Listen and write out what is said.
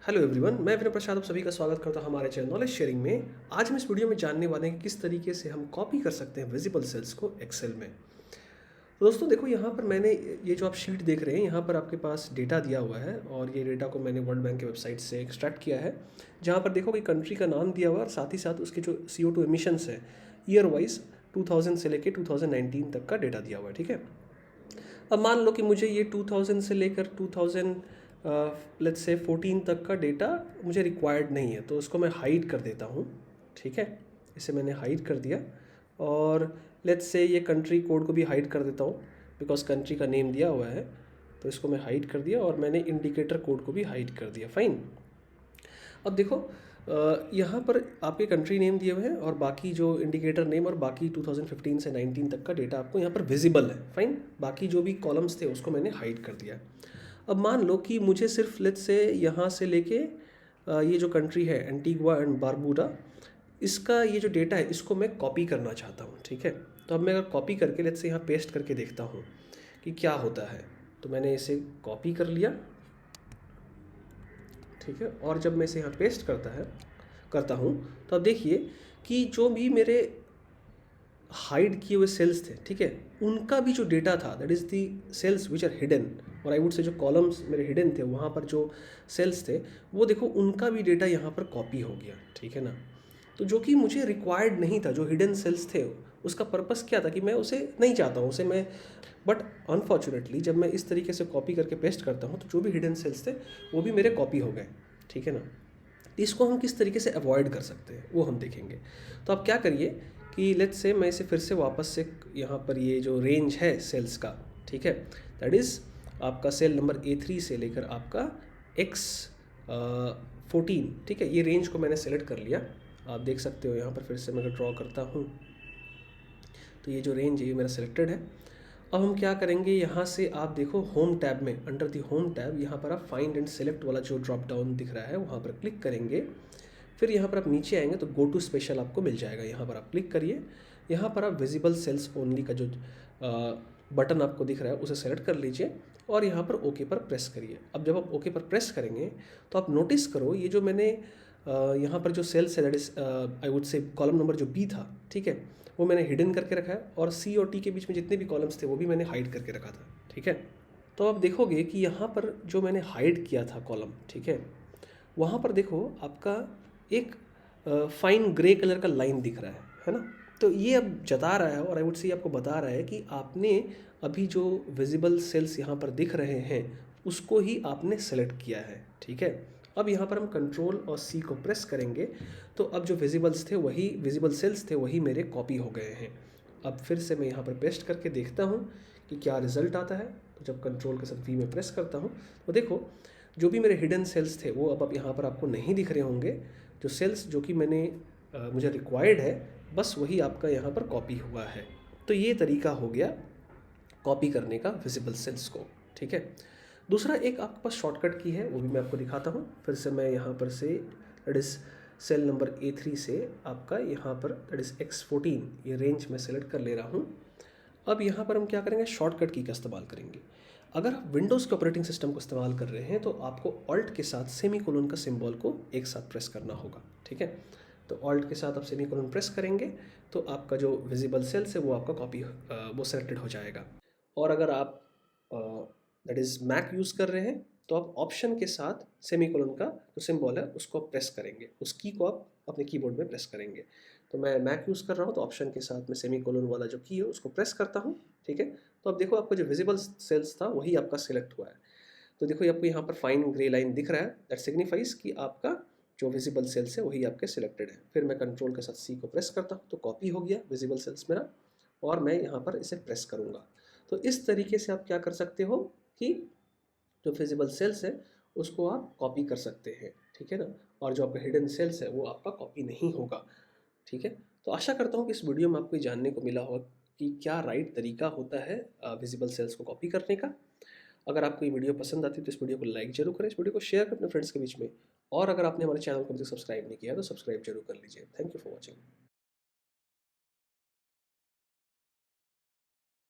Hello everyone, मैं विनय प्रसाद आप सभी का स्वागत करता हूं हमारे चैनल नॉलेज शेयरिंग में। आज हम इस वीडियो में जानने वाले हैं कि किस तरीके से हम कॉपी कर सकते हैं विजिबल सेल्स को एक्सेल में। तो दोस्तों देखो, यहाँ पर मैंने ये जो आप शीट देख रहे हैं, यहाँ पर आपके पास डेटा दिया हुआ है और ये डेटा को मैंने वर्ल्ड बैंक की वेबसाइट से एक्सट्रैक्ट किया है। जहाँ पर देखो कि कंट्री का नाम दिया हुआ है और साथ ही साथ उसके जो CO2 एमिशंस है ईयर वाइज 2000 से लेकर 2019 तक का डेटा दिया हुआ है। ठीक है, अब मान लो कि मुझे ये 2000 से लेकर 2000 लेट्स से 14 तक का डेटा मुझे रिक्वायर्ड नहीं है, तो उसको मैं हाइड कर देता हूँ। ठीक है, इसे मैंने हाइड कर दिया और लेट्स से ये कंट्री कोड को भी हाइड कर देता हूँ बिकॉज कंट्री का नेम दिया हुआ है, तो इसको मैं हाइड कर दिया और मैंने इंडिकेटर कोड को भी हाइड कर दिया। फाइन। अब देखो, यहाँ पर आपके कंट्री नेम दिए हुए हैं और बाकी जो इंडिकेटर नेम और बाकी 2015 से 19 तक का डेटा आपको यहाँ पर विजिबल है। फाइन, बाकी जो भी कॉलम्स थे उसको मैंने हाइड कर दिया। अब मान लो कि मुझे सिर्फ लेट्स से यहाँ से लेके ये जो कंट्री है एंटीगुआ एंड बारबूडा, इसका ये जो डेटा है इसको मैं कॉपी करना चाहता हूँ। ठीक है, तो अब मैं अगर कॉपी करके लेट्स से यहाँ पेस्ट करके देखता हूँ कि क्या होता है, तो मैंने इसे कॉपी कर लिया। ठीक है, और जब मैं इसे यहाँ पेस्ट करता हूँ तो अब देखिए कि जो भी मेरे हाइड किए हुए सेल्स थे, ठीक है, उनका भी जो डेटा था that is the cells which are hidden, और आई वुड से जो कॉलम्स मेरे हिडन थे वहाँ पर जो सेल्स थे वो देखो उनका भी डेटा यहाँ पर कॉपी हो गया। ठीक है ना, तो जो कि मुझे रिक्वायर्ड नहीं था, जो हिडन सेल्स थे उसका पर्पस क्या था कि मैं उसे नहीं चाहता हूँ उसे मैं, बट अनफॉर्चुनेटली जब मैं इस तरीके से कॉपी करके पेस्ट करता हूँ तो जो भी हिडन सेल्स थे वो भी मेरे कॉपी हो गए। ठीक है ना, इसको हम किस तरीके से अवॉइड कर सकते हैं वो हम देखेंगे। तो आप क्या करिए कि लेट्स से मैं इसे फिर से वापस से यहाँ पर ये जो रेंज है सेल्स का, ठीक है, दैट इज़ आपका सेल नंबर A3 से लेकर आपका X14, ठीक है, ये रेंज को मैंने सेलेक्ट कर लिया। आप देख सकते हो यहाँ पर फिर से मैं अगर ड्रॉ करता हूँ तो ये जो रेंज है ये मेरा सेलेक्टेड है। अब हम क्या करेंगे, यहाँ से आप देखो होम टैब में, अंडर दी होम टैब यहाँ पर आप फाइंड एंड सेलेक्ट वाला जो ड्रॉप डाउन दिख रहा है वहाँ पर क्लिक करेंगे। फिर यहाँ पर आप नीचे आएंगे तो गो टू स्पेशल आपको मिल जाएगा, यहाँ पर आप क्लिक करिए। यहाँ पर आप विजिबल सेल्स ओनली का जो बटन आपको दिख रहा है उसे सेलेक्ट कर लीजिए और यहाँ पर ओके पर प्रेस करिए। अब जब आप ओके पर प्रेस करेंगे तो आप नोटिस करो ये जो मैंने यहाँ पर जो सेल्स है that is I would say column number जो B था, ठीक है, वो मैंने हिडन करके रखा है और C और T के बीच में जितने भी कॉलम्स थे वो भी मैंने हाइड करके रखा था। ठीक है, तो आप देखोगे कि यहाँ पर जो मैंने हाइड किया था कॉलम, ठीक है, वहाँ पर देखो आपका एक फाइन ग्रे कलर का लाइन दिख रहा है ना। तो ये अब जता रहा है और आई वुड से आपको बता रहा है कि आपने अभी जो विजिबल सेल्स यहाँ पर दिख रहे हैं उसको ही आपने सेलेक्ट किया है। ठीक है, अब यहाँ पर हम कंट्रोल और C को प्रेस करेंगे तो अब जो विजिबल सेल्स थे वही मेरे कॉपी हो गए हैं। अब फिर से मैं यहाँ पर पेस्ट करके देखता हूँ कि क्या रिजल्ट आता है। तो जब कंट्रोल के साथ V में प्रेस करता हूँ तो देखो जो भी मेरे हिडन सेल्स थे वो अब यहाँ पर आपको नहीं दिख रहे होंगे। जो सेल्स जो कि मुझे रिक्वायर्ड है बस वही आपका यहाँ पर कॉपी हुआ है। तो ये तरीका हो गया कॉपी करने का विजिबल सेल्स को। ठीक है, दूसरा एक आपके पास शॉर्टकट की है वो भी मैं आपको दिखाता हूँ। फिर से मैं यहाँ पर say that is cell number A3 से आपका यहाँ पर दैट इज़ X14 ये रेंज में सेलेक्ट कर ले रहा हूँ। अब यहाँ पर हम क्या करेंगे, शॉर्टकट की का इस्तेमाल करेंगे। अगर आप विंडोज़ के ऑपरेटिंग सिस्टम को इस्तेमाल कर रहे हैं तो आपको ऑल्ट के साथ सेमीकोलन का सिंबल को एक साथ प्रेस करना होगा। ठीक है, तो ऑल्ट के साथ आप सेमीकोलन प्रेस करेंगे तो आपका जो विजिबल सेल्स है वो आपका कॉपी वो सेलेक्टेड हो जाएगा। और अगर आप दैट इज़ मैक यूज़ कर रहे हैं तो आप ऑप्शन के साथ सेमीकोलन का जो सिंबल है उसको आप प्रेस करेंगे, उस की को आप अपने कीबोर्ड में प्रेस करेंगे। तो मैं मैक यूज़ कर रहा हूँ तो ऑप्शन के साथ में सेमीकोलन वाला जो की है उसको प्रेस करता हूँ। ठीक है, तो अब देखो आपका जो विजिबल सेल्स था वही आपका सिलेक्ट हुआ है। तो देखो आपको यहाँ पर फाइन ग्रे लाइन दिख रहा है, दैट सिग्निफाइज कि आपका जो विजिबल सेल्स है वही आपके सिलेक्टेड है। फिर मैं कंट्रोल के साथ C को प्रेस करता हूँ तो कॉपी हो गया विजिबल सेल्स मेरा, और मैं यहाँ पर इसे प्रेस करूँगा। तो इस तरीके से आप क्या कर सकते हो कि जो विजिबल सेल्स है उसको आप कॉपी कर सकते हैं। ठीक है ना, और जो आपका हिडन सेल्स है वो आपका कॉपी नहीं होगा। ठीक है, तो आशा करता हूँ कि इस वीडियो में आपको ये जानने को मिला होगा कि क्या राइट तरीका होता है विजिबल सेल्स को कॉपी करने का। अगर आपको ये वीडियो पसंद आती है तो इस वीडियो को लाइक जरूर करें, इस वीडियो को शेयर करें अपने फ्रेंड्स के बीच में, और अगर आपने हमारे चैनल को अभी तक सब्सक्राइब नहीं किया तो सब्सक्राइब जरूर कर लीजिए। Thank you for watching.